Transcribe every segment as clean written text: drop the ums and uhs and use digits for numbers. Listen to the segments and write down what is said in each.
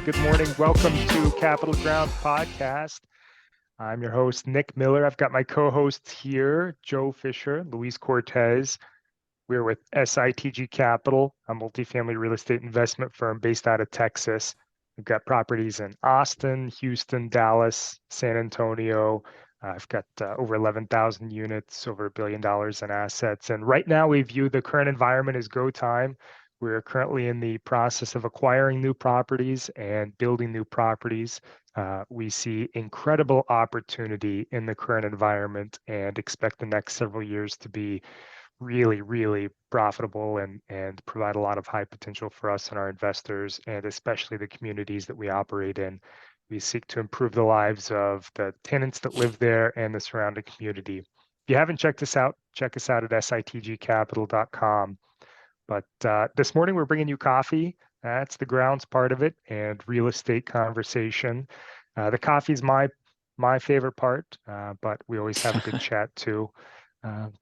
Good morning. Welcome to Capital Grounds Podcast. I'm your host, Nick Miller. I've got my co-hosts here, Joe Fisher, Luis Cortez. We're with SITG Capital, a multifamily real estate investment firm based out of Texas. We've got properties in Austin, Houston, Dallas, San Antonio. I've got over 11,000 units, over $1 billion in assets. And right now we view the current environment as go time. We're currently in the process of acquiring new properties and building new properties. We see incredible opportunity in the current environment and expect the next several years to be really, really profitable and provide a lot of high potential for us and our investors, and especially the communities that we operate in. We seek to improve the lives of the tenants that live there and the surrounding community. If you haven't checked us out, check us out at sitgcapital.com. But this morning we're bringing you coffee. That's the grounds part of it, and real estate conversation. The coffee is my favorite part, but we always have a good chat too.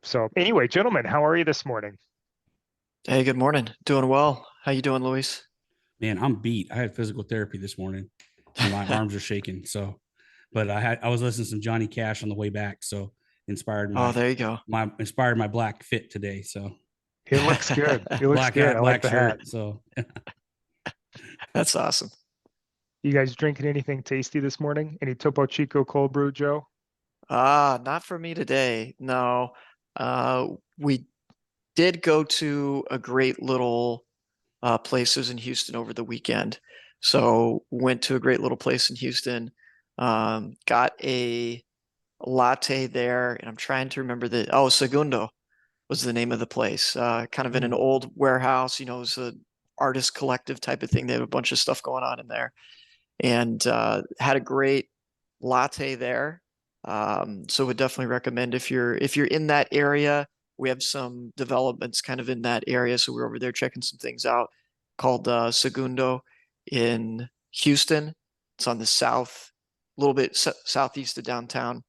So anyway, gentlemen, how are you this morning? Hey, good morning. Doing well. How you doing, Luis? Man, I'm beat. I had physical therapy this morning and my arms are shaking. So, but I was listening to some Johnny Cash on the way back. So inspired there you go. inspired my black fit today. So It looks good. It looks black good. hat, I black like the shirt. hat. So That's awesome. You guys drinking anything tasty this morning? Any Topo Chico cold brew, Joe? Not for me today. No. We did go to a great little places in Houston over the weekend. So went to a great little place in Houston. Got a latte there, and I'm trying to remember Segundo was the name of the place. Kind of in an old warehouse, it was an artist collective type of thing. They have a bunch of stuff going on in there, and had a great latte there. So would definitely recommend if you're in that area. We have some developments kind of in that area, so we're over there checking some things out called Segundo in Houston. It's on the south, a little bit southeast of downtown.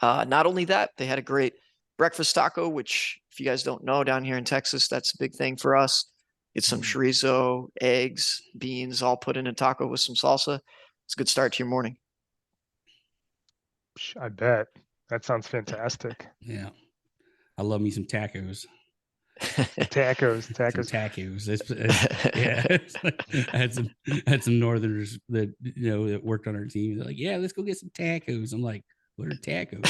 Not only that, they had a great breakfast taco, which if you guys don't know, down here in Texas, that's a big thing for us. It's some chorizo, eggs, beans, all put in a taco with some salsa. It's a good start to your morning. I bet. That sounds fantastic. yeah, I love me some tacos. Tacos. Some tacos. I had some Northerners that that worked on our team. They're like, "Yeah, let's go get some tacos." I'm like, "What are tacos?"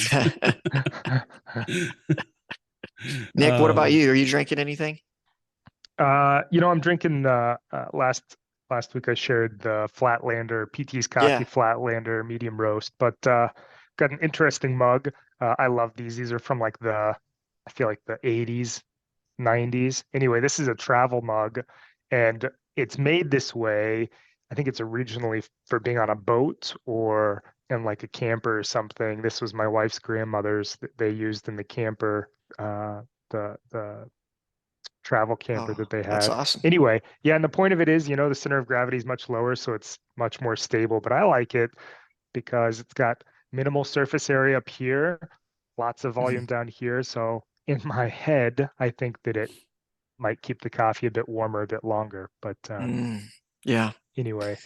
Nick, what about you? Are you drinking anything? I'm drinking last week I shared the Flatlander PT's Coffee Flatlander medium roast, but got an interesting mug. I love these. These are from I feel like the 80s, 90s. Anyway, this is a travel mug and it's made this way. I think it's originally for being on a boat or in like a camper or something. This was my wife's grandmother's that they used in the camper, the travel camper that they That's had. awesome. Anyway, yeah, and the point of it is, the center of gravity is much lower, so it's much more stable. But I like it because it's got minimal surface area up here, lots of volume down here. So in my head, I think that it might keep the coffee a bit warmer, a bit longer. But yeah. Anyway,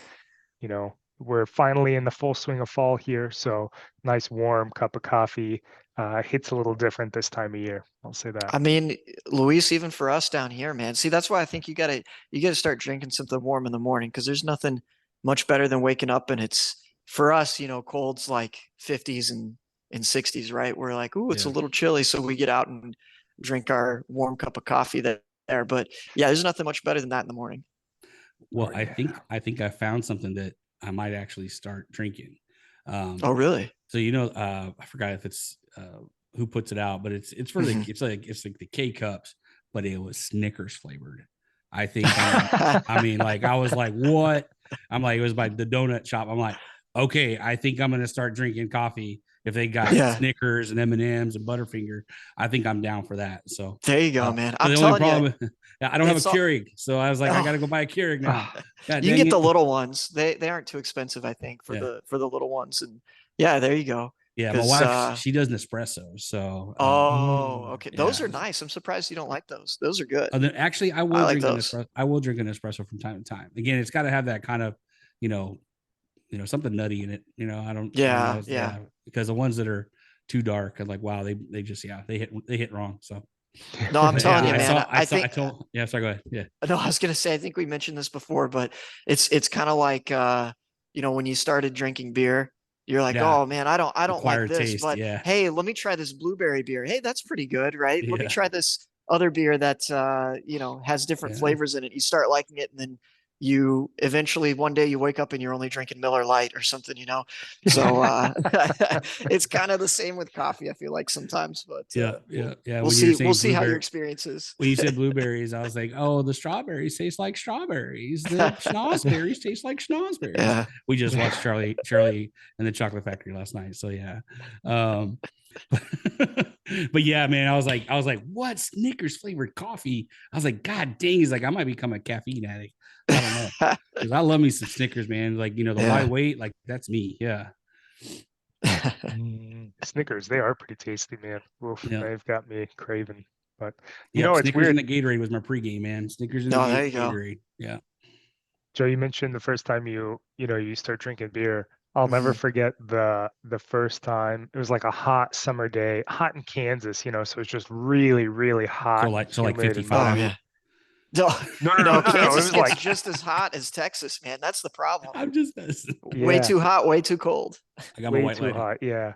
we're finally in the full swing of fall here. So nice warm cup of coffee hits a little different this time of year. I'll say that. I mean, Luis, even for us down here, man. See, that's why I think you gotta start drinking something warm in the morning, because there's nothing much better than waking up and it's, for us, cold's like 50s and 60s, right? We're like, ooh, it's a little chilly, so we get out and drink our warm cup of coffee there. But yeah, there's nothing much better than that in the morning. Well, I think I found something that I might actually start drinking. Oh, really? So I forgot if it's who puts it out, but it's for it's like the K cups, but it was Snickers flavored. I think I was like, what? I'm like, it was by the donut shop. I'm like, okay, I think I'm gonna start drinking coffee if they got Snickers and M&Ms and Butterfinger. I think I'm down for that. So there you go, man. I'm telling you, I don't have a Keurig, so I was like, I got to go buy a Keurig now. You can get the little ones. They aren't too expensive, I think, for the little ones. And yeah, there you go. Yeah, my wife, she does Nespresso. So okay, those are nice. I'm surprised you don't like those. Those are good. Actually, I will drink an espresso from time to time. Again, it's got to have that kind of something nutty in it. I don't. Yeah. Because the ones that are too dark, I'm like, wow, they just they hit wrong. So No, I'm but telling yeah, you, man. I I think told. Yeah, sorry. Go ahead. Yeah. no, I was gonna say I think we mentioned this before, but it's kind of like when you started drinking beer, you're like, Yeah. oh man, I don't like Acquired this, taste. but Yeah. hey, let me try this blueberry beer. Hey, that's pretty good, right? Let me Yeah. try this other beer that has different Yeah. flavors in it. You start liking it, and then you eventually one day you wake up and you're only drinking Miller Lite or something, So it's kind of the same with coffee, I feel like sometimes, but Yeah. we'll When you were see. We'll saying see how your blueberry, experience is. when you said blueberries, I was like, oh, the strawberries taste like strawberries. The schnozberries taste like schnozberries. Yeah. We just watched Charlie and the Chocolate Factory last night. So yeah. But yeah, man, I was like, what? Snickers flavored coffee? I was like, God dang, he's like, I might become a caffeine addict. I don't know. Because I love me some Snickers, man. Like, the Yeah. lightweight, like that's me. Yeah. Snickers, they are pretty tasty, man. Oof, Yeah. they've got me craving. But Yep. it's Snickers weird. and a Gatorade was my pregame, man. Snickers and No, there you go. Gatorade. Yeah. Joe, you mentioned the first time you start drinking beer. I'll never Mhm. forget the first time. It was like a hot summer day, hot in Kansas, so it's just really, really hot and So like humid and 55. Oh muggy. yeah. No, No, no, no, no, no, no. It Kansas was gets like, just as hot as Texas, man. That's the problem. I'm just Way yeah, too hot, way too cold. I got my way white too lighter. hot. Yeah.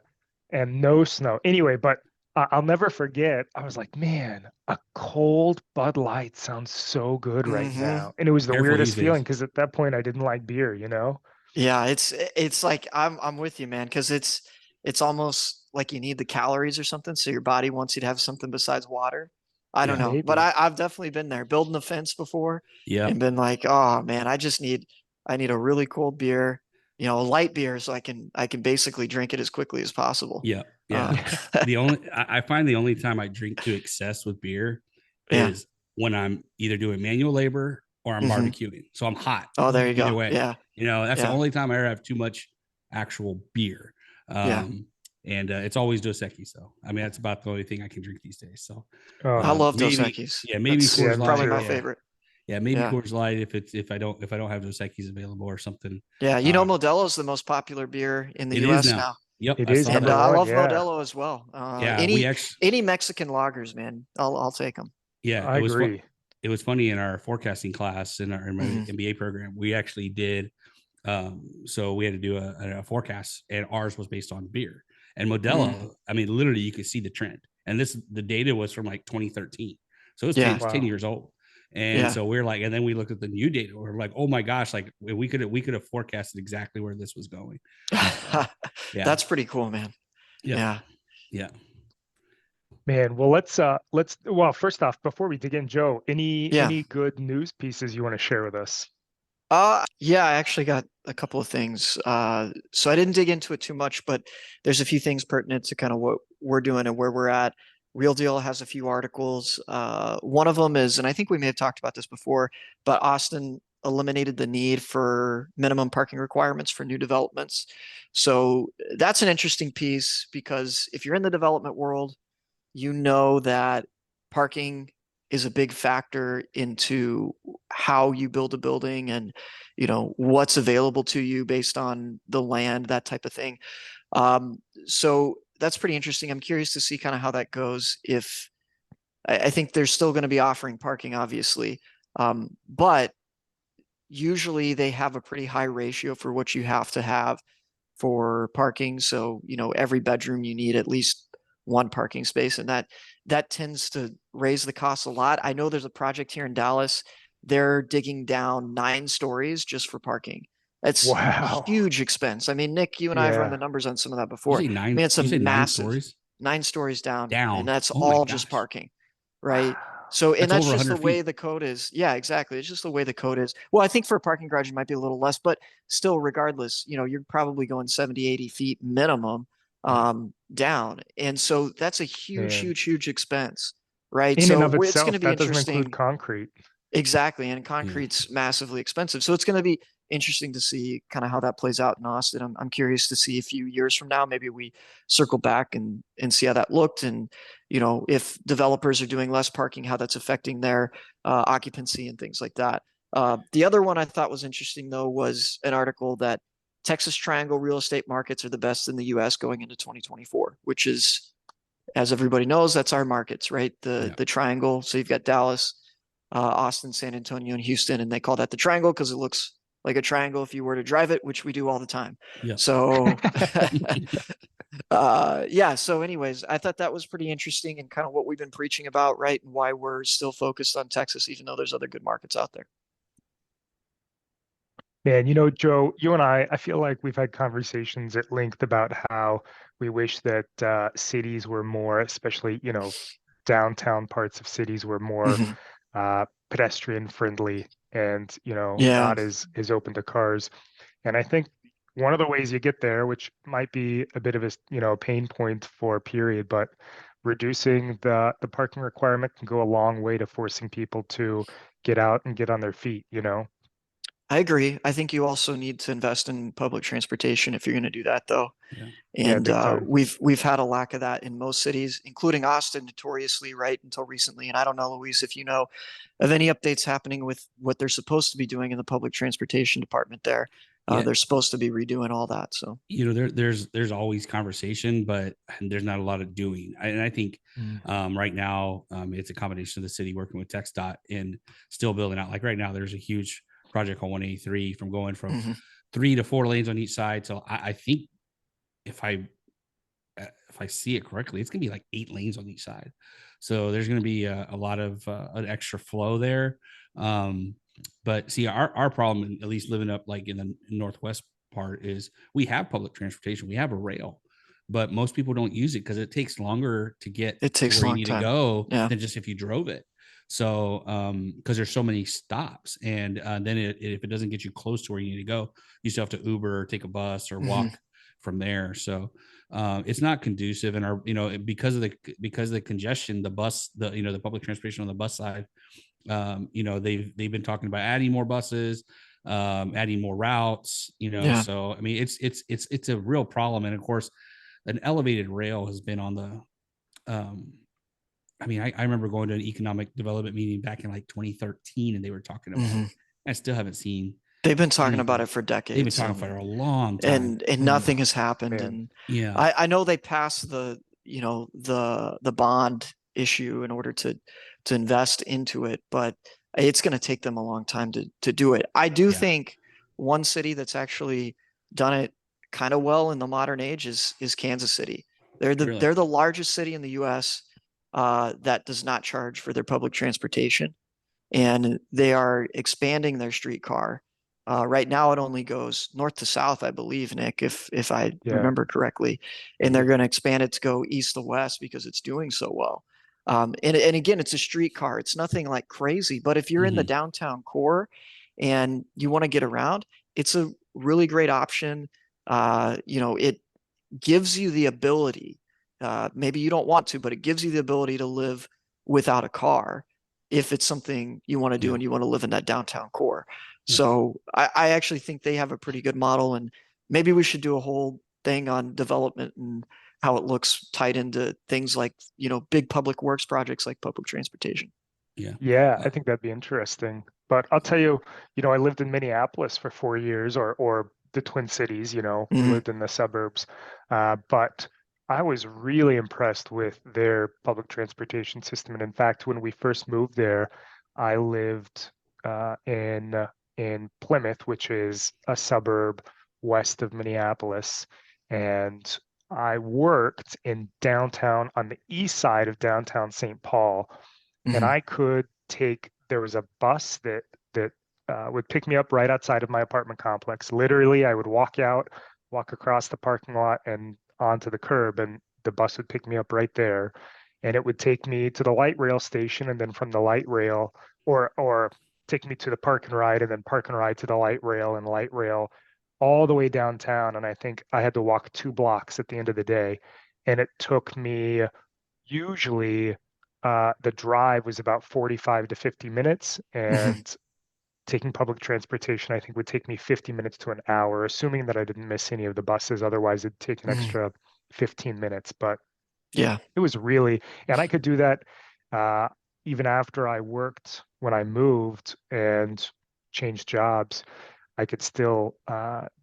And no snow. Anyway, but I'll never forget. I was like, man, a cold Bud Light sounds so good right Hmm. now. And it was the Careful these weirdest feeling days. because at that point I didn't like beer. Yeah, it's like I'm with you, man, because it's almost like you need the calories or something, so your body wants you to have something besides water. I don't Yeah. know, but Maybe. I've definitely been there, building a fence before, Yeah. and been like, oh man, I need a really cold beer, a light beer, so I can basically drink it as quickly as possible. Yeah. Yeah. Uh, I find the only time I drink to excess with beer yeah. is when I'm either doing manual labor or I'm Hmm. barbecuing. So I'm hot Oh, there you either go. way. Yeah. That's the Yeah. only time I ever have too much actual beer. Yeah. And it's always Dos Equis. So I mean, that's about the only thing I can drink these days. So Oh, I love Dos maybe, Equis. maybe That's yeah, Coors me probably Light. my too. Yeah. favorite. Yeah. Maybe Yeah. Coors Light if I don't have Dos Equis available or something. Yeah. Uh, Modelo is the most popular beer in the it is US now. now. Yep. It I is saw And number that. I one. love Yeah, Modelo as well. Yeah. Any Mexican lagers, man, I'll take them. Yeah. I agree. It was funny in our forecasting class in my Hmm. MBA program. We actually did. So we had to do a forecast, and ours was based on beer and Modelo. Hmm. I mean, literally, you could see the trend, and the data was from like 2013, so Yeah. it's 10 Wow. years old. And Yeah. so we're like, and then we looked at the new data. We're like, oh my gosh, like we could have forecasted exactly where this was going. Yeah, That's pretty cool, man. yeah, Yeah. Man, well, well, first off, before we dig in, Joe, any Yeah. any good news pieces you want to share with us? Yeah, I actually got a couple of things. So I didn't dig into it too much, but there's a few things pertinent to kind of what we're doing and where we're at. Real Deal has a few articles. One of them is, and I think we may have talked about this before, but Austin eliminated the need for minimum parking requirements for new developments. So that's an interesting piece because if you're in the development world, you know that parking is a big factor into how you build a building and what's available to you based on the land, that type of thing. So that's pretty interesting. I'm curious to see kind of how that goes. If I think they're still going to be offering parking, obviously, but usually they have a pretty high ratio for what you have to have for parking. So, every bedroom you need at least one parking space, and that tends to raise the cost a lot. I know there's a project here in Dallas. They're digging down 9 stories just for parking. That's Wow. huge expense. I mean, Nick, you and I have run Yeah. the numbers on some of that You before. say I mean, it's a You say 9 massive stories 9 stories down, and down. that's Oh my all just gosh, parking, right? Wow. So, and that's that's over just the 100 way feet. the code is. Yeah, exactly. It's just the way the code is. Well, I think for a parking garage, it might be a little less, but still, regardless, you're probably going 70, 80 feet minimum Yeah, down. And so that's a huge, Man. huge, huge expense, right? In and of So it's going to itself, be that doesn't include interesting. concrete. Exactly. And yeah. concrete's massively expensive. So it's going to be interesting to see kind of how that plays out in Austin. I'm curious to see a few years from now, maybe we circle back and see how that looked. And, if developers are doing less parking, how that's affecting their occupancy and things like that. The other one I thought was interesting, though, was an article that Texas Triangle real estate markets are the best in the U.S. going into 2024, which is, as everybody knows, that's our markets, right? The Triangle. So you've got Dallas, Austin, San Antonio, and Houston, and they call that the Triangle because it looks like a triangle if you were to drive it, which we do all the time. Yeah. So, yeah. So, anyways, I thought that was pretty interesting and kind of what we've been preaching about, right? And why we're still focused on Texas, even though there's other good markets out there. Man, Joe, you and I feel like we've had conversations at length about how we wish that cities were more, especially, downtown parts of cities were more Mhm. pedestrian friendly and, Yeah. not as open to cars. And I think one of the ways you get there, which might be a bit of a, pain point for a period, but reducing the parking requirement can go a long way to forcing people to get out and get on their feet, I agree. I think you also need to invest in public transportation if you're going to do that, though. Yeah. Yeah, And big time. we've had a lack of that in most cities, including Austin, notoriously, right, until recently. And I don't know, Luis, if you know of any updates happening with what they're supposed to be doing in the public transportation department there. Yeah. They're supposed to be redoing all that. So there's always conversation, but there's not a lot of doing. And I think right now it's a combination of the city working with TxDOT and still building out. Like right now, there's a huge project on 183 from going from 3 to 4 lanes on each side. So I think if I see it correctly, it's gonna be like 8 lanes on each side. So there's gonna be a lot of an extra flow there. But see, our problem, at least living up like in the northwest part, is we have public transportation, we have a rail, but most people don't use it because it takes longer to get it takes where a you long need time. to go Yeah. than just if you drove it. So because there's so many stops, and then if it doesn't get you close to where you need to go, you still have to Uber or take a bus or walk from there. So it's not conducive, and our because of the congestion, the public transportation on the bus side, they've been talking about adding more buses, adding more routes, Yeah. so I mean it's a real problem. And of course an elevated rail has been on the I mean, I remember going to an economic development meeting back in like 2013 and they were talking about it. I still haven't seen. They've been talking about it for decades. They've been talking for a long time. And nothing has happened. Man. And yeah, I know they passed the bond issue in order to invest into it, but it's going to take them a long time to do it. I do think one city that's actually done it kind of well in the modern age is Kansas City. They're the largest city in the US that does not charge for their public transportation, and they are expanding their streetcar. Right now, it only goes north to south, I believe, Nick, if I remember correctly, and they're going to expand it to go east to west because it's doing so well. And again, it's a streetcar; it's nothing like crazy. But if you're in the downtown core and you want to get around, it's a really great option. It gives you the ability. Maybe you don't want to, but it gives you the ability to live without a car if it's something you want to do and you want to live in that downtown core. So I actually think they have a pretty good model, and maybe we should do a whole thing on development and how it looks tied into things like, big public works projects like public transportation. Yeah, I think that'd be interesting. But I'll tell you, I lived in Minneapolis for 4 years, or the Twin Cities, we lived in the suburbs. But I was really impressed with their public transportation system. And in fact, when we first moved there, I lived in Plymouth, which is a suburb west of Minneapolis. And I worked in downtown, on the east side of downtown St. Paul. And I could there was a bus that would pick me up right outside of my apartment complex. Literally, I would walk across the parking lot and onto the curb, and the bus would pick me up right there. And it would take me to the light rail station, and then from the light rail, or take me to the park and ride, and then park and ride to the light rail, and light rail all the way downtown. And I think I had to walk 2 blocks at the end of the day. And it took me usually the drive was about 45 to 50 minutes, and taking public transportation, I think, would take me 50 minutes to an hour, assuming that I didn't miss any of the buses. Otherwise, it'd take an extra 15 minutes. But yeah, it was really, and I could do that even after I worked when I moved. And change jobs, I could still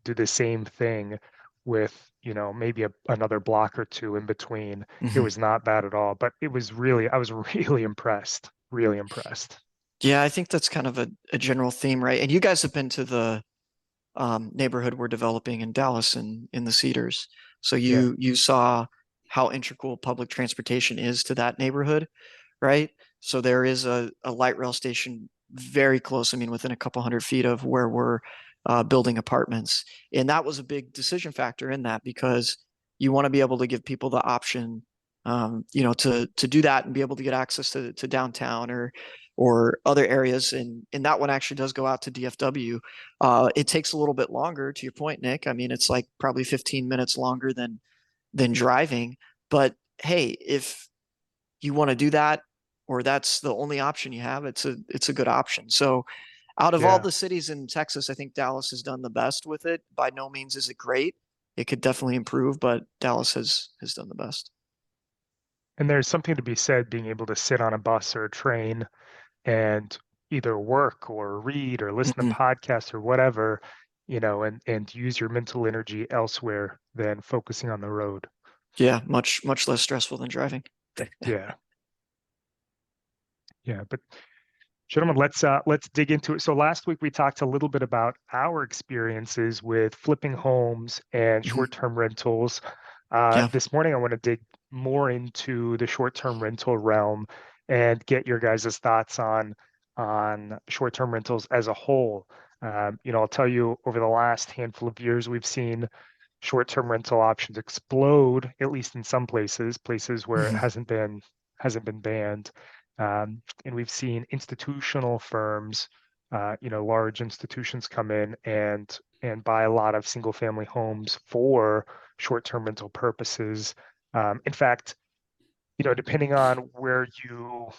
do the same thing with, maybe another block or two in between. It was not bad at all, but I was really impressed, really impressed. Yeah, I think that's kind of a general theme, right? And you guys have been to the neighborhood we're developing in Dallas in the Cedars. So Yeah. you saw how integral public transportation is to that neighborhood, right? So there is a light rail station very close. I mean, within a couple 100 feet of where we're building apartments. And that was a big decision factor in that, because you want to be able to give people the option, to do that and be able to get access to downtown or other areas. And that one actually does go out to DFW. It takes a little bit longer, to your point, Nick. I mean, it's like probably 15 minutes longer than driving. But hey, if you want to do that, or that's the only option you have, it's a good option. So out of all Yeah. the cities in Texas, I think Dallas has done the best with it. By no means is it great. It could definitely improve, but Dallas has done the best. And there's something to be said being able to sit on a bus or a train and either work or read or listen to Mhm. podcasts or whatever, and use your mental energy elsewhere than focusing on the road. Yeah, much less stressful than driving. Yeah. Yeah. But gentlemen, let's dig into it. So last week we talked a little bit about our experiences with flipping homes and Mhm. short-term rentals. Yeah. This morning I want to dig more into the short-term rental realm and get your guys' thoughts on short-term rentals as a whole. I'll tell you, over the last handful of years, we've seen short-term rental options explode, at least in some places where it Mhm. hasn't been banned. And we've seen institutional firms, large institutions come in and buy a lot of single family homes for short-term rental purposes. In fact, depending on where you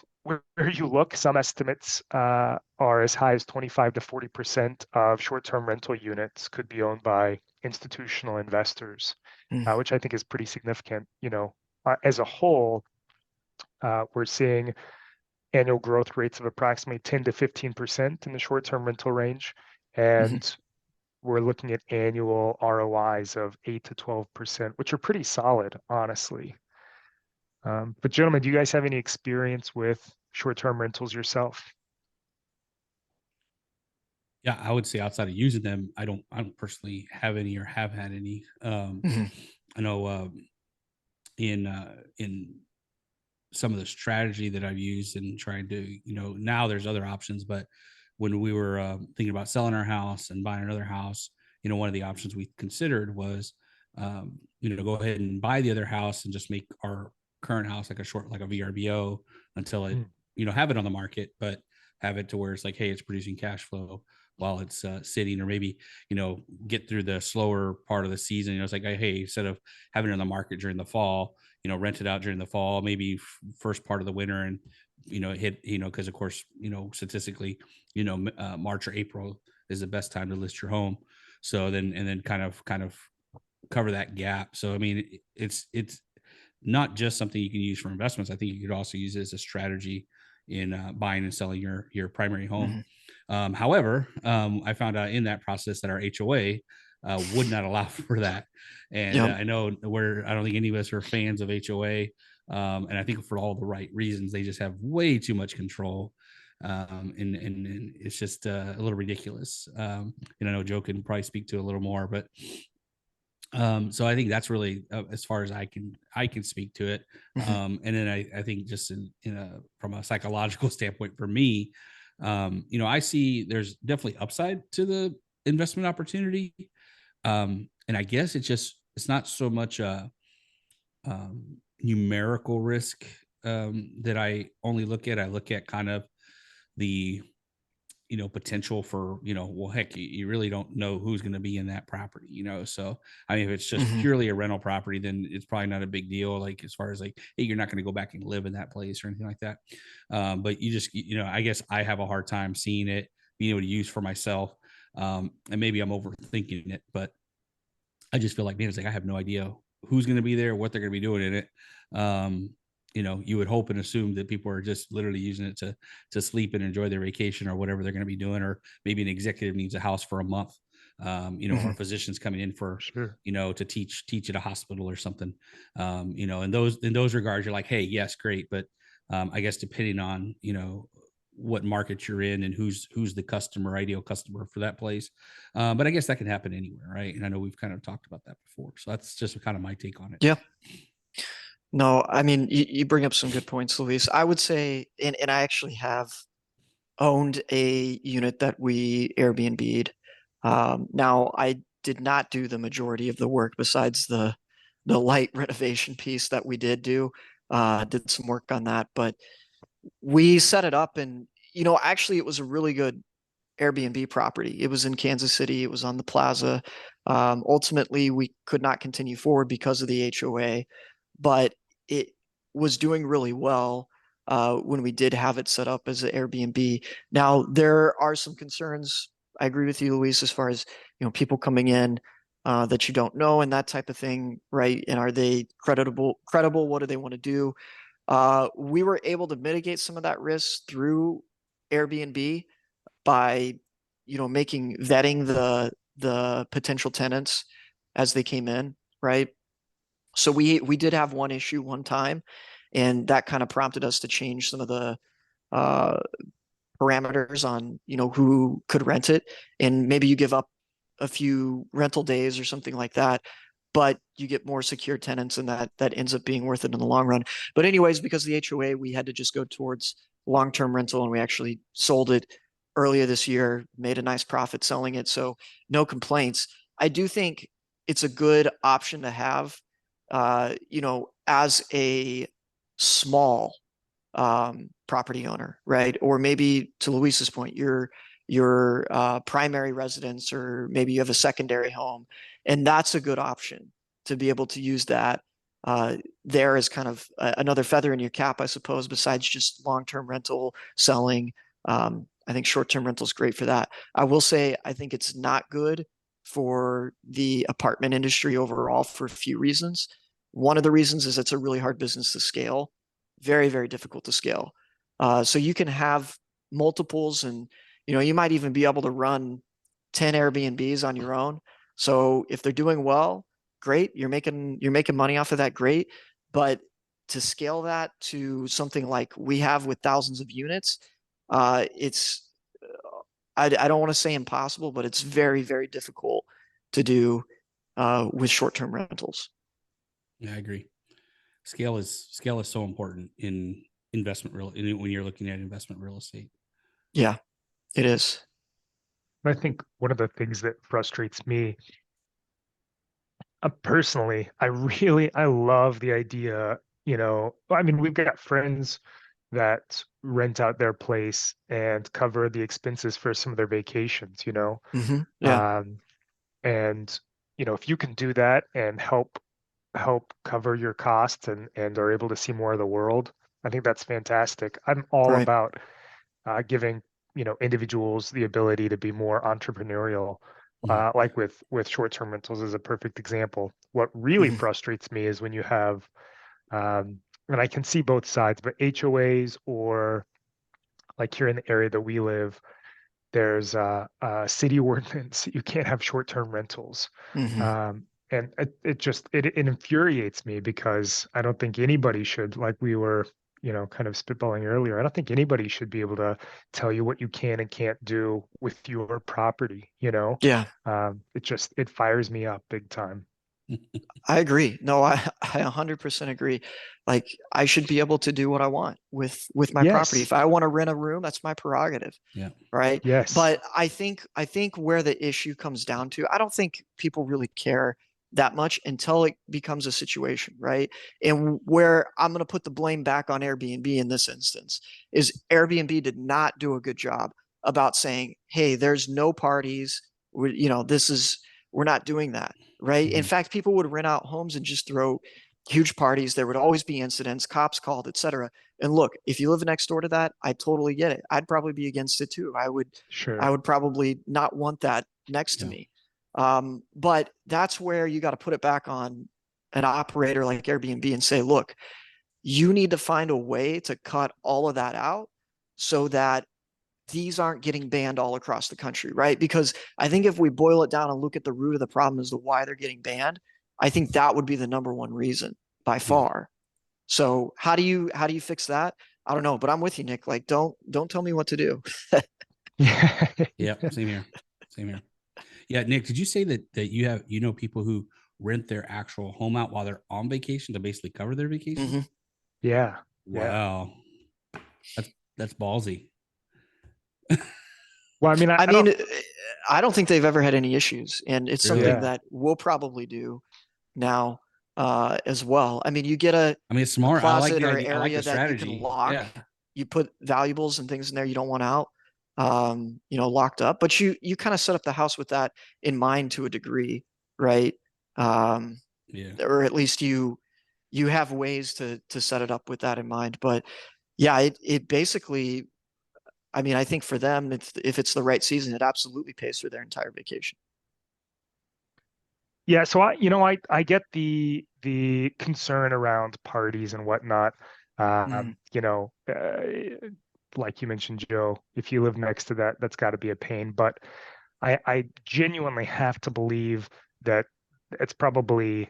look, some estimates are as high as 25 to 40% of short-term rental units could be owned by institutional investors, Mhm. which I think is pretty significant. As a whole, we're seeing annual growth rates of approximately 10 to 15% in the short-term rental range, Mhm. and we're looking at annual ROIs of 8 to 12%, which are pretty solid, honestly. But gentlemen, do you guys have any experience with short-term rentals yourself? Yeah, I would say outside of using them, I don't personally have any or have had any. Mhm. I know in some of the strategy that I've used and trying to, now there's other options, but when we were thinking about selling our house and buying another house, one of the options we considered was, go ahead and buy the other house and just make our current house like a VRBO until it, Mm, have it on the market, but have it to where it's like, hey, it's producing cash flow while it's sitting, or maybe, get through the slower part of the season. It's like, hey, instead of having it on the market during the fall, rent it out during the fall, maybe first part of the winter, and hit, because of course, statistically, March or April is the best time to list your home. So then kind of cover that gap. So I mean, it's not just something you can use for investments. I think you could also use it as a strategy in buying and selling your primary home. Mhm. However, I found out in that process that our HOA would not allow for that. And Yep. I know I don't think any of us are fans of HOA. And I think for all the right reasons, they just have way too much control. And it's just a little ridiculous. And I know Joe can probably speak to a little more, but so I think that's really as far as I can speak to it. Mhm. And then I think just from a psychological standpoint for me, I see there's definitely upside to the investment opportunity. And I guess it's not so much a numerical risk that I only look at. I look at kind of the potential for, well, heck, you really don't know who's going to be in that property, so I mean, if it's just Mhm. purely a rental property, then it's probably not a big deal, like as far as like, hey, you're not going to go back and live in that place or anything like that. But you just, I guess I have a hard time seeing it being able to use for myself. And maybe I'm overthinking it, but I just feel like, man, it's like I have no idea who's going to be there, what they're going to be doing in it. you would hope and assume that people are just literally using it to sleep and enjoy their vacation or whatever they're going to be doing, or maybe an executive needs a house for a month, or a physician's coming in for, Sure. to teach at a hospital or something. In those regards, you're like, hey, yes, great. But I guess depending on, what market you're in and who's the ideal customer for that place. But I guess that can happen anywhere. Right. And I know we've kind of talked about that before. So that's just kind of my take on it. Yeah. No, I mean, you bring up some good points, Luis. I would say, and I actually have owned a unit that we Airbnb'd. Now, I did not do the majority of the work besides the light renovation piece that we did do. Did some work on that, but we set it up, and actually, it was a really good Airbnb property. It was in Kansas City. It was on the plaza. Ultimately, we could not continue forward because of the HOA, but it was doing really well when we did have it set up as an Airbnb. Now, there are some concerns. I agree with you, Luis, as far as people coming in that you don't know and that type of thing, right? And are they credible? What do they want to do? We were able to mitigate some of that risk through Airbnb by vetting the potential tenants as they came in, right? So we did have one issue one time, and that kind of prompted us to change some of the parameters on who could rent it, and maybe you give up a few rental days or something like that, but you get more secure tenants, and that ends up being worth it in the long run. But anyways, because of the HOA, we had to just go towards long-term rental, and we actually sold it earlier this year, made a nice profit selling it. So no complaints. I do think it's a good option to have, as a small property owner, right? Or maybe to Luis's point, your primary residence, or maybe you have a secondary home, and that's a good option to be able to use that there as kind of another feather in your cap, I suppose, besides just long-term rental selling. I think short-term rental is great for that. I will say, I think it's not good for the apartment industry overall for a few reasons. One of the reasons is it's a really hard business to scale, very, very difficult to scale. So you can have multiples, and you might even be able to run 10 Airbnbs on your own. So if they're doing well, great. You're making money off of that, great. But to scale that to something like we have with thousands of units, it's I don't want to say impossible, but it's very, very difficult to do with short-term rentals. Yeah, I agree. Scale is so important in when you're looking at investment real estate. Yeah, it is. I think one of the things that frustrates me personally, I love the idea, I mean, we've got friends that rent out their place and cover the expenses for some of their vacations, Yeah. And if you can do that and help cover your costs and are able to see more of the world, I think that's fantastic. I'm all Right. about giving individuals the ability to be more entrepreneurial. Like with short-term rentals is a perfect example. What really frustrates me is when you have and I can see both sides, but HOAs, or like here in the area that we live, there's a city ordinance. You can't have short-term rentals. And it infuriates me, because I don't think anybody should, like we were, kind of spitballing earlier. I don't think anybody should be able to tell you what you can and can't do with your property, Yeah, it fires me up big time. I agree. No, I 100% agree. Like, I should be able to do what I want with my property. Yes. If I want to rent a room, that's my prerogative. Yeah. Right. Yes. But I think where the issue comes down to, I don't think people really care that much until it becomes a situation, right? And where I'm going to put the blame back on Airbnb in this instance is Airbnb did not do a good job about saying, hey, there's no parties. We're not doing that, right? In fact, people would rent out homes and just throw huge parties. There would always be incidents, cops called, etc. And look, if you live next door to that, I totally get it. I'd probably be against it too. I would probably not want that next to me. But that's where you got to put it back on an operator like Airbnb and say, look, you need to find a way to cut all of that out so that these aren't getting banned all across the country, right? Because I think if we boil it down and look at the root of the problem as to why they're getting banned, I think that would be the number one reason by far. So how do you fix that? I don't know, but I'm with you, Nick. Like, don't tell me what to do. Yeah. Yep. Same here. Same here. Yeah. Nick, did you say that you have, people who rent their actual home out while they're on vacation to basically cover their vacation? Mhm. Yeah. Wow. That's ballsy. Well, I mean, I mean, I don't think they've ever had any issues, and it's Really? something Yeah. that we'll probably do now as well. I mean, you get a I mean, it's smart. I like closet the or idea. I like area the that you can strategy. lock. Yeah. You put valuables and things in there you don't want out, locked up. But you kind of set up the house with that in mind to a degree, right? Yeah. Or at least you have ways to set it up with that in mind. But yeah, it basically, I mean, I think for them, if it's the right season, it absolutely pays for their entire vacation. Yeah, so I get the concern around parties and whatnot. Mm, Like you mentioned, Joe, if you live next to that, that's got to be a pain. But I genuinely have to believe that it's probably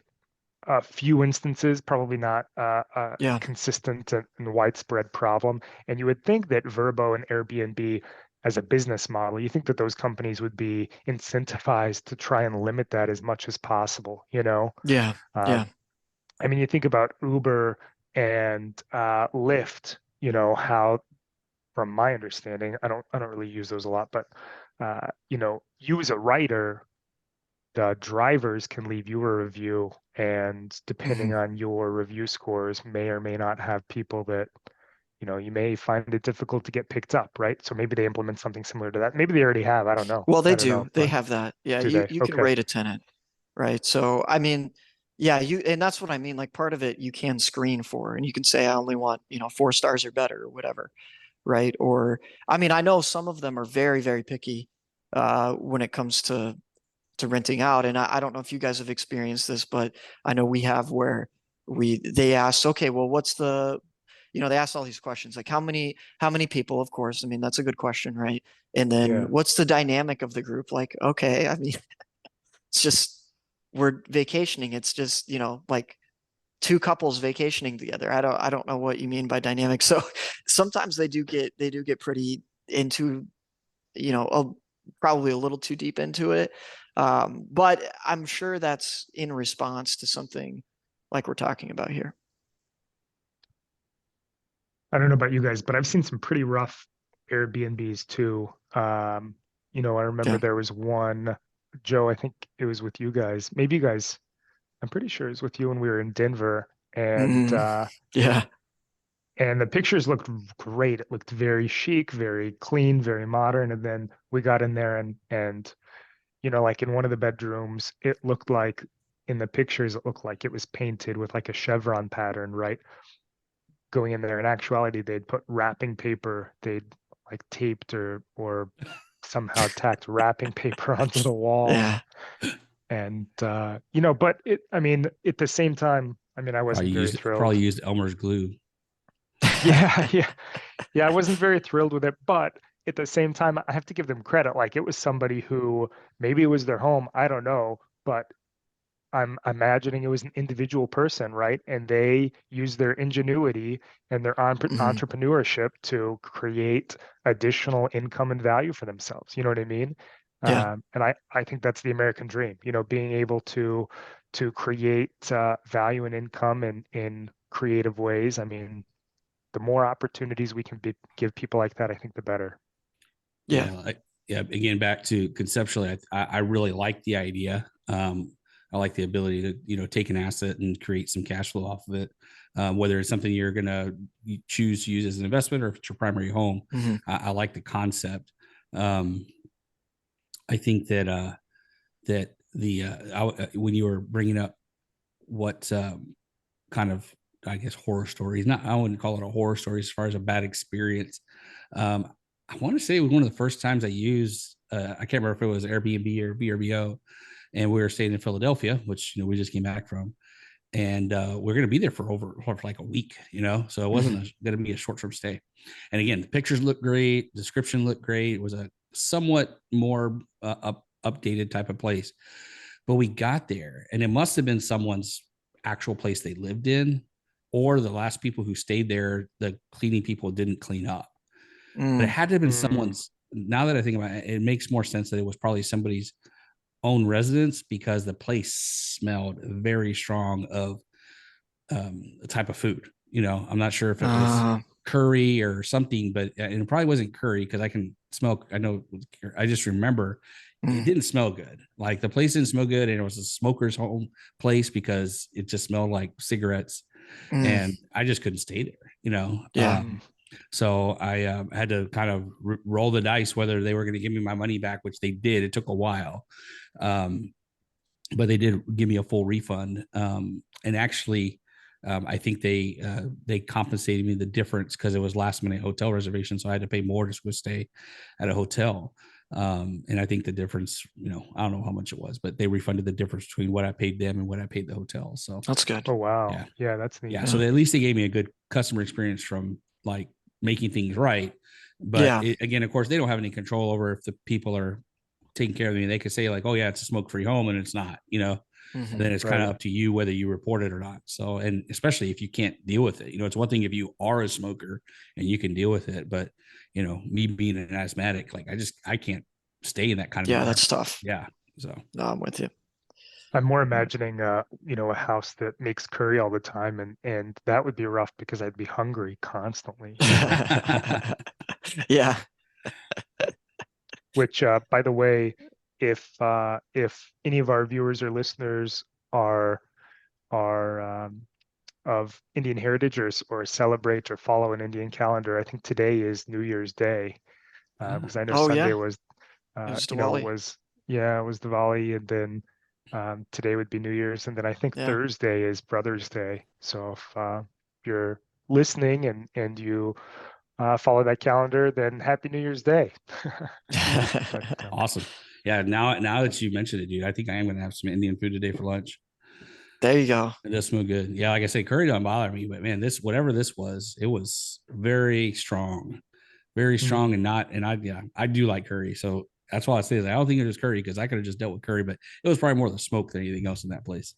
a few instances, probably not a yeah, consistent and widespread problem. And you would think that Vrbo and Airbnb, as a business model, you think that those companies would be incentivized to try and limit that as much as possible, you know? yeah, yeah. Um, I mean, you think about Uber and Lyft, how, from my understanding, I don't really use those a lot, but you as a writer, the drivers can leave you a review, and depending Mhm. on your review scores, may or may not have people that, you may find it difficult to get picked up, right? So maybe they implement something similar to that. Maybe they already have. I don't know. Well, they I don't know, do. They but have that. Yeah, do you they? you can Okay. rate a tenant, right? So I mean, yeah, and that's what I mean. Like part of it you can screen for, and you can say I only want 4 stars or better or whatever, right? Or I mean, I know some of them are very very picky when it comes to renting out, and I don't know if you guys have experienced this, but I know we have where they asked, okay, well, what's the they asked all these questions like how many people, of course. I mean, that's a good question, right? And then Yeah. what's the dynamic of the group? Like, okay, I mean, it's just we're vacationing. It's just, like two couples vacationing together. I don't know what you mean by dynamic. So sometimes they do get pretty into, probably a little too deep into it. But I'm sure that's in response to something like we're talking about here. I don't know about you guys, but I've seen some pretty rough Airbnbs too. I remember Yeah. there was one, Joe, I think it was with you guys. Maybe you guys, I'm pretty sure it was with you when we were in Denver, and Mm, yeah. the pictures looked great. It looked very chic, very clean, very modern. And then we got in there, and like in one of the bedrooms, it looked like, in the pictures, it looked like it was painted with like a chevron pattern, right? Going in there. In actuality, they'd put wrapping paper, they'd like taped or somehow tacked wrapping paper onto the wall. Yeah. But I mean, at the same time, I mean, I wasn't very Probably thrilled. used Elmer's glue. Yeah, yeah, yeah, I wasn't very thrilled with it, but at the same time, I have to give them credit. Like, it was somebody who, maybe it was their home, I don't know, but I'm imagining it was an individual person, right? And they use their ingenuity and their Mhm. entrepreneurship to create additional income and value for themselves. You know what I mean? Yeah. And I think that's the American dream, being able to create value and income in creative ways. I mean, the more opportunities we can give people like that, I think the better. Yeah. Yeah. Again, back to conceptually, I really like the idea. I like the ability to, take an asset and create some cash flow off of it. Whether it's something you're going to choose to use as an investment or if it's your primary home. Mhm. I like the concept. I think that when you were bringing up what kind of, I guess, horror stories, I wouldn't call it a horror story as far as a bad experience. I want to say it was one of the first times I used, I can't remember if it was Airbnb or VRBO, and we were staying in Philadelphia, which, we just came back from. and we're going to be there for like a week, so it wasn't going to be a short-term stay. And again, the pictures look great, description looked great. It was a somewhat more updated type of place, but we got there and it must have been someone's actual place they lived in, or the last people who stayed there, the cleaning people didn't clean up. But it had to have been someone's. Now that I think about it, it makes more sense that it was probably somebody's own residence, because the place smelled very strong of the type of food. I'm not sure if it was curry or something, but and it probably wasn't curry, because I can smell. I just remember it didn't smell good. Like the place didn't smell good, and it was a smoker's home place because it just smelled like cigarettes, and I just couldn't stay there. Yeah. So I had to kind of roll the dice whether they were going to give me my money back, which they did. It took a while, but they did give me a full refund. And actually, I think they compensated me the difference because it was last minute hotel reservation, so I had to pay more to go stay at a hotel. And I think the difference, I don't know how much it was, but they refunded the difference between what I paid them and what I paid the hotel. So That's good. Oh, wow. Yeah, that's neat. yeah. So at least they gave me a good customer experience from like making things right. But again, of course, they don't have any control over if the people are taking care of me. They could say like, oh yeah, it's a smoke-free home, and it's not, and then it's kind of up to you whether you report it or not. So, and especially if you can't deal with it, it's one thing if you are a smoker and you can deal with it, but me being an asthmatic, like I can't stay in that kind of environment. That's tough. Yeah. So no, I'm with you. I'm more imagining, a house that makes curry all the time, and that would be rough because I'd be hungry constantly. Yeah. Which, by the way, if any of our viewers or listeners are of Indian heritage or celebrate or follow an Indian calendar, I think today is New Year's Day, because I know Sunday was, it was it Diwali. was Diwali, and then today would be New Year's, and then I think Thursday is Brothers' Day. So if you're listening and you follow that calendar, then Happy New Year's Day. But, awesome. Yeah. Now that you mentioned it, dude, I think I am going to have some Indian food today for lunch. There you go. It does smell good. Yeah. Like I say, curry don't bother me, but man, whatever this was, it was very strong, and I do like curry. So that's why I say that. I don't think it was curry, because I could have just dealt with curry, but it was probably more the smoke than anything else in that place.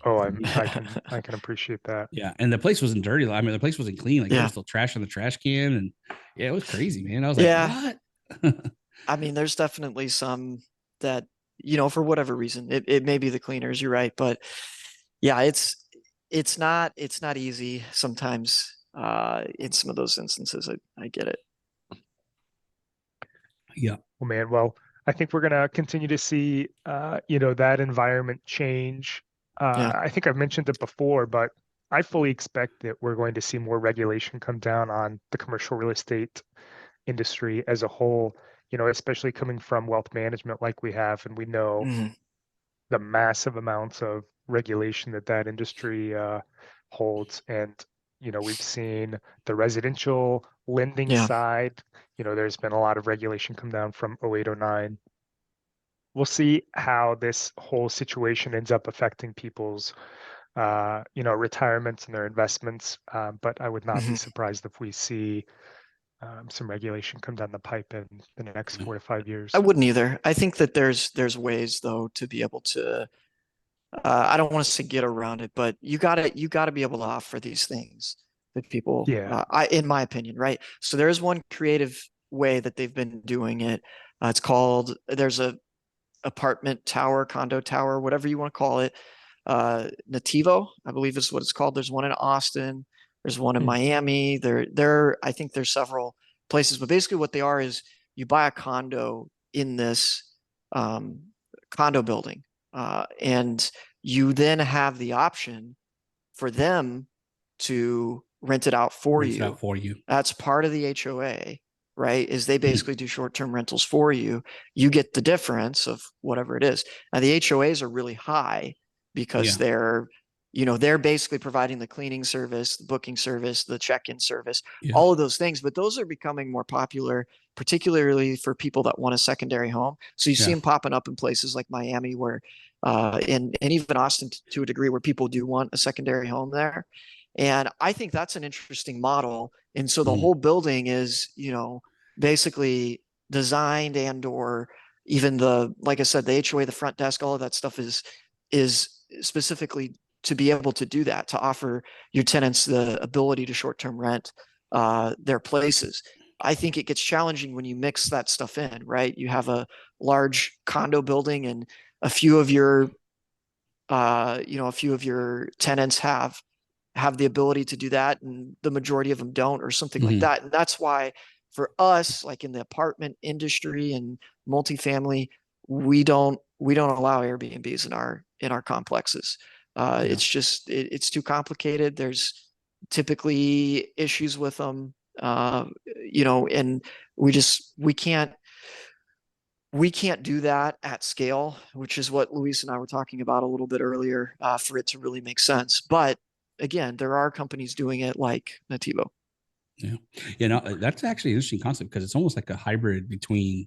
Oh, I can appreciate that. Yeah. And the place wasn't dirty. I mean, the place wasn't clean. Like there was still trash in the trash can, and yeah, it was crazy, man. I was like, what? I mean, there's definitely some that, for whatever reason, it may be the cleaners, you're right. But yeah, it's not easy sometimes in some of those instances. I get it. Yeah. Well, man, well, I think we're going to continue to see, that environment change. I think I've mentioned it before, but I fully expect that we're going to see more regulation come down on the commercial real estate industry as a whole, especially coming from wealth management like we have. And we know the massive amounts of regulation that industry holds. And, we've seen the residential lending side, there's been a lot of regulation come down from 08, 09. We'll see how this whole situation ends up affecting people's, retirements and their investments. But I would not be surprised if we see some regulation come down the pipe in the next 4 to 5 years. I wouldn't either. I think that there's ways though to be able to, I don't want to say get around it, but you gotta be able to offer these things that people, in my opinion, right? So there's one creative way that they've been doing it. It's called, there's a apartment tower, condo tower, whatever you want to call it. Nativo, I believe is what it's called. There's one in Austin. There's one in Miami. I think there's several places, but basically what they are is you buy a condo in this condo building, and you then have the option for them to rent it out for you. That's part of the HOA, right? Is they basically do short-term rentals for you. You get the difference of whatever it is. Now the HOAs are really high because they're basically providing the cleaning service, the booking service, the check-in service, all of those things. But those are becoming more popular particularly for people that want a secondary home. So you see Yeah. them popping up in places like Miami, where and even Austin to a degree, where people do want a secondary home there. And I think that's an interesting model. And so the Mhm. whole building is, basically designed and/or even like I said, the HOA, the front desk, all of that stuff is specifically to be able to do that, to offer your tenants the ability to short-term rent their places. I think it gets challenging when you mix that stuff in, right? You have a large condo building and a few of your tenants have the ability to do that, and the majority of them don't, or something like Mhm. that. And that's why for us, like in the apartment industry and multifamily, we don't allow Airbnbs in our complexes. Yeah. It's just it's too complicated. There's typically issues with them, and we can't do that at scale, which is what Luis and I were talking about a little bit earlier, for it to really make sense. But again, there are companies doing it like Nativo. Yeah. That's actually an interesting concept because it's almost like a hybrid between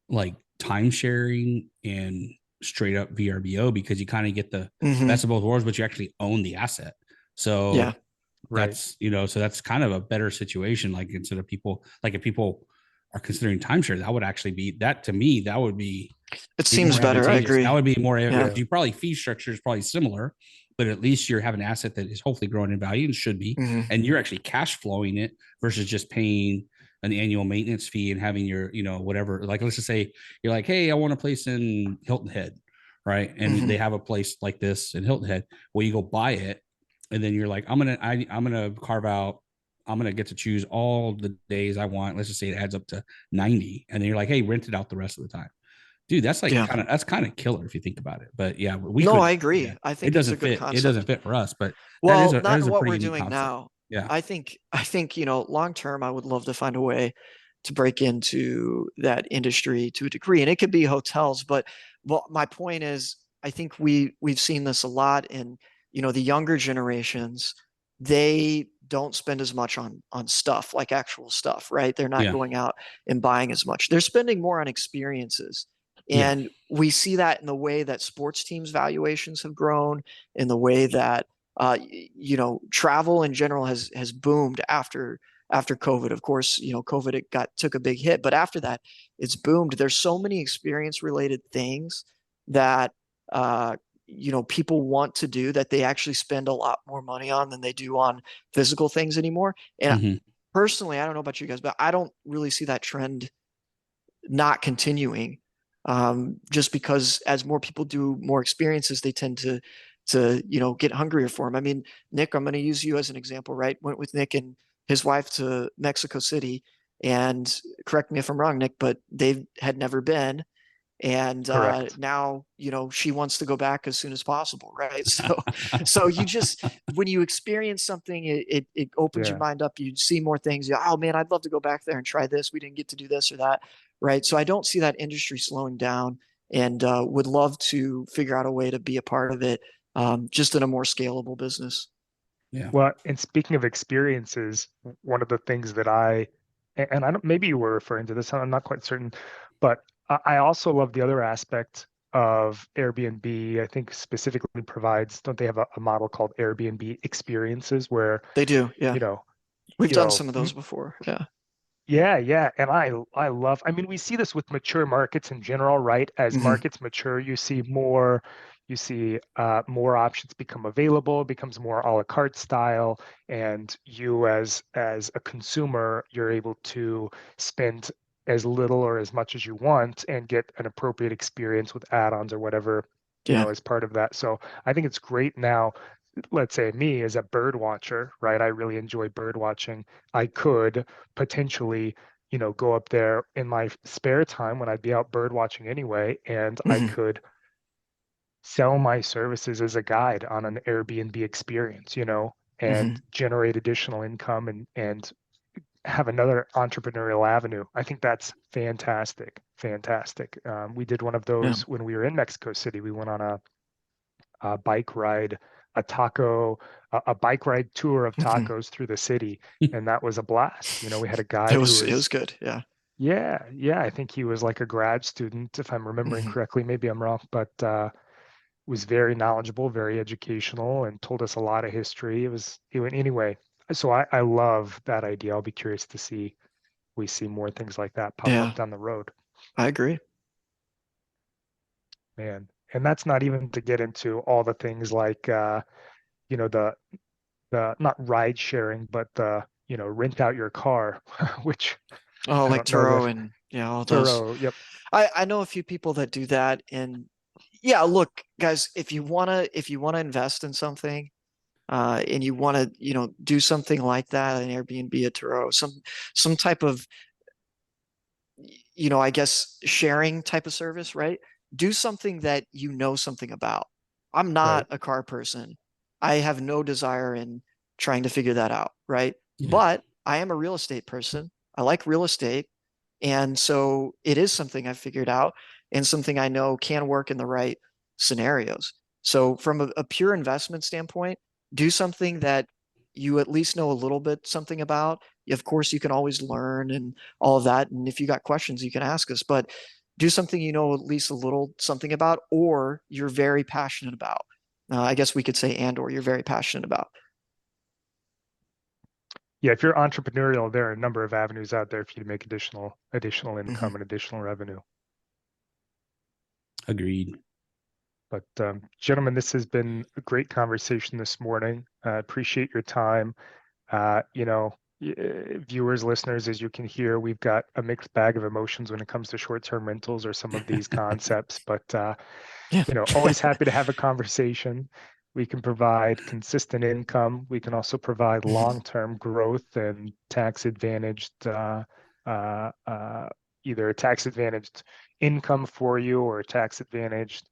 like time sharing and straight up VRBO, because you kind of get the best of both worlds, but you actually own the asset. So Yeah. Right. so that's kind of a better situation. Like instead of people, like if people are considering timeshare, that would actually be that to me, that would be It more seems better. I advantageous. agree. That would be more, Yeah. you probably fee structure is probably similar, but at least you're having an asset that is hopefully growing in value and should be, and you're actually cash flowing it versus just paying an annual maintenance fee and having your, whatever, like, let's just say you're like, hey, I want a place in Hilton Head, right? And they have a place like this in Hilton Head. Well, you go buy it, and then you're like, I'm gonna carve out, I'm gonna get to choose all the days I want. Let's just say it adds up to 90, and then you're like, hey, rent it out the rest of the time. Dude, that's like Yeah. that's kind of killer if you think about it. But yeah, we No, could. I agree. Yeah, I it think it's a doesn't good fit. It doesn't concept. fit for us, but Well, that not is in a what pretty we're unique doing concept. now. Yeah. I think, long term, I would love to find a way to break into that industry to a degree. And it could be hotels, but well, my point is, I think we've seen this a lot in, the younger generations. They don't spend as much on stuff, like actual stuff, right? They're not Yeah. going out and buying as much. They're spending more on experiences. Yeah. And we see that in the way that sports teams valuations have grown, in the way that travel in general has boomed after COVID. Of course, COVID took a big hit, but after that, it's boomed. There's so many experience related things that people want to do, that they actually spend a lot more money on than they do on physical things anymore. And personally, I don't know about you guys, but I don't really see that trend not continuing, just because as more people do more experiences, they tend to get hungrier for them. I mean, Nick, I'm going to use you as an example, right? Went with Nick and his wife to Mexico City, and correct me if I'm wrong, Nick, but they had never been, and Correct. now she wants to go back as soon as possible, right? So you just, when you experience something, it opens your Yeah. mind up. You see more things. Oh man, I'd love to go back there and try this. We didn't get to do this or that, right? So I don't see that industry slowing down, and would love to figure out a way to be a part of it, just in a more scalable business. Yeah. Well, and speaking of experiences, one of the things that and I don't, maybe you were referring to this, I'm not quite certain, but I also love the other aspect of Airbnb. I think specifically provides, don't they have a model called Airbnb experiences where, They do, yeah. you know, We've you done know, some of those before, yeah. yeah. And I love, I mean, we see this with mature markets in general, right? As Mhm. markets mature, you see more options become available, it becomes more a la carte style, and you as a consumer, you're able to spend as little or as much as you want and get an appropriate experience with add-ons or whatever, Yeah. as part of that. So I think it's great now. Let's say me as a bird watcher, right? I really enjoy bird watching. I could potentially, go up there in my spare time when I'd be out bird watching anyway, and I Mhm. could sell my services as a guide on an Airbnb experience, and Mhm. generate additional income and have another entrepreneurial avenue. I think that's fantastic. Fantastic. We did one of Yeah. those when we were in Mexico City. We went on a bike ride, a bike ride tour of Mhm. tacos through the city, and that was a blast. We had a guide It who was was, good, yeah. Yeah, yeah. I think he was like a grad student, if I'm remembering Mhm. correctly. Maybe I'm wrong, but was very knowledgeable, very educational, and told us a lot of history. Anyway. So I love that idea. I'll be curious to see we see more things like that pop Yeah, up down the road, I agree. man. And that's not even to get into all the things like you know, the not ride sharing, but the, rent out your car, which Oh, I like don't know Turo that and yeah, all those. Turo. Yep. I know a few people that do that, and yeah, look, guys, if you wanna invest in something, and you wanna, do something like that, an Airbnb, a Turo, some type of, I guess sharing type of service, right? Do something that you know something about. I'm Right. not a car person. I have no desire in trying to figure that out, right? Yeah. But I am a real estate person. I like real estate. And so it is something I've figured out and something I know can work in the right scenarios. So from a pure investment standpoint, do something that you at least know a little bit something about. Of course, you can always learn and all of that. And if you got questions, you can ask us, but do something you know at least a little something about, or you're very passionate about. I guess we could say, and or you're very passionate about. Yeah, if you're entrepreneurial, there are a number of avenues out there for you to make additional Mhm. income and additional revenue. Agreed. But gentlemen, this has been a great conversation this morning. Appreciate your time. Viewers, listeners, as you can hear, we've got a mixed bag of emotions when it comes to short-term rentals or some of these concepts. But Yeah. always happy to have a conversation. We can provide consistent income. We can also provide Mhm. long-term growth and tax-advantaged, uh, uh, either a tax-advantaged income for you or a tax-advantaged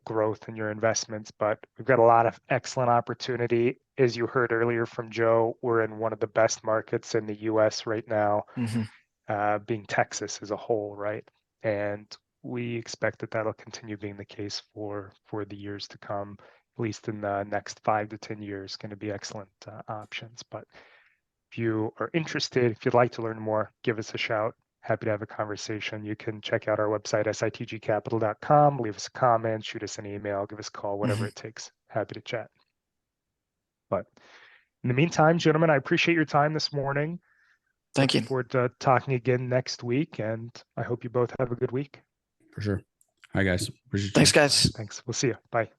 growth in your investments. But we've got a lot of excellent opportunity. As you heard earlier from Joe, we're in one of the best markets in the U.S. right now, Mhm. being Texas as a whole, right? And we expect that that'll continue being the case for the years to come, at least in the next 5 to 10 years. Going to be excellent options. But if you are interested, if you'd like to learn more, give us a shout. Happy to have a conversation. You can check out our website, sitgcapital.com, leave us a comment, shoot us an email, give us a call, whatever Mhm. it takes. Happy to chat. But in the meantime, gentlemen, I appreciate your time this morning. Thank Looking you. forward to talking again next week, and I hope you both have a good week. For sure. All right, guys. Appreciate Thanks, you. guys. Thanks. We'll see you. Bye.